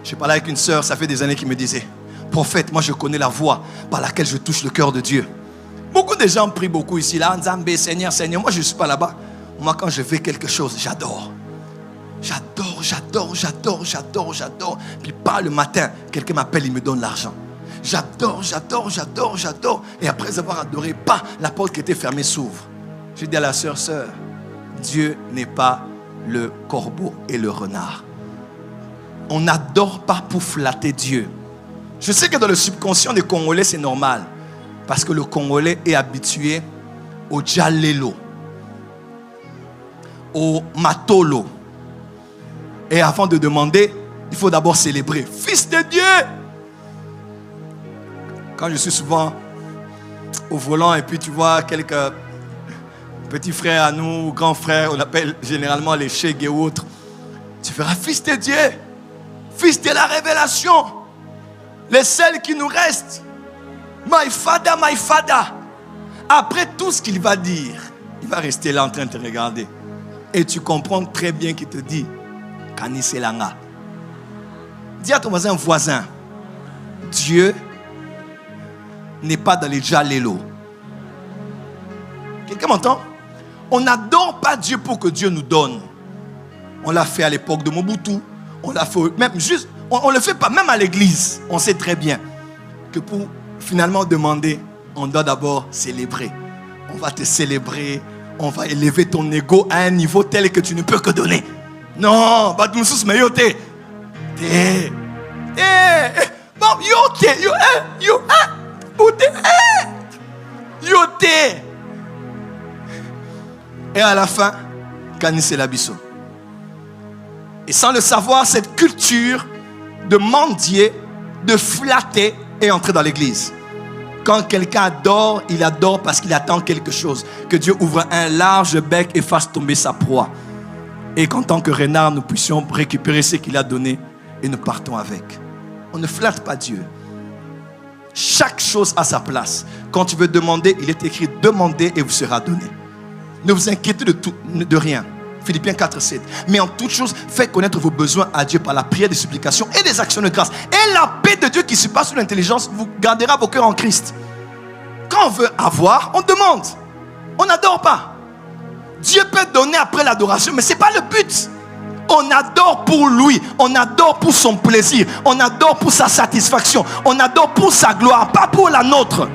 Je parlais avec une sœur, ça fait des années, qui me disait: prophète, moi je connais la voie par laquelle je touche le cœur de Dieu. Beaucoup de gens prient beaucoup ici, là, Nzambé, Seigneur, Seigneur. Moi je ne suis pas là-bas. Moi quand je fais quelque chose, j'adore. J'adore. Puis pas le matin, quelqu'un m'appelle, il me donne l'argent. J'adore. Et après avoir adoré, pas la porte qui était fermée s'ouvre. Je dis à la sœur, Dieu n'est pas le corbeau et le renard. On n'adore pas pour flatter Dieu. Je sais que dans le subconscient des Congolais, c'est normal. Parce que le Congolais est habitué au djalelo, au matolo. Et avant de demander, il faut d'abord célébrer. Fils de Dieu! Quand je suis souvent au volant et puis tu vois quelques petits frères à nous, grands frères, on appelle généralement les chèques et autres, tu feras fils de Dieu, fils de la révélation, les seuls qui nous restent. My father. Après tout ce qu'il va dire, il va rester là en train de te regarder. Et tu comprends très bien qu'il te dit Kaniselanga. Dis à ton voisin, Dieu n'est pas dans les jalelo. Quelqu'un m'entend? On n'adore pas Dieu pour que Dieu nous donne. On l'a fait à l'époque de Mobutu. On l'a fait même juste. On ne le fait pas même à l'église. On sait très bien que pour finalement demander, on doit d'abord célébrer. On va te célébrer. On va élever ton ego à un niveau tel que tu ne peux que donner. Non, Badounsous mais yote. Bon, yote. Et à la fin, Kanise Labiso. Et sans le savoir, cette culture de mendier, de flatter est entrée dans l'église. Quand quelqu'un adore, il adore parce qu'il attend quelque chose. Que Dieu ouvre un large bec et fasse tomber sa proie. Et qu'en tant que renard, nous puissions récupérer ce qu'il a donné et nous partons avec. On ne flatte pas Dieu. Chaque chose a sa place. Quand tu veux demander, il est écrit « Demandez et vous sera donné ». Ne vous inquiétez de rien. Philippiens 4:7. Mais en toute chose, faites connaître vos besoins à Dieu par la prière, des supplications et des actions de grâce. Et la paix de Dieu qui surpasse toute l'intelligence vous gardera vos cœurs en Christ. Quand on veut avoir, on demande. On n'adore pas. Dieu peut donner après l'adoration, mais ce n'est pas le but. On adore pour lui. On adore pour son plaisir. On adore pour sa satisfaction. On adore pour sa gloire, pas pour la nôtre.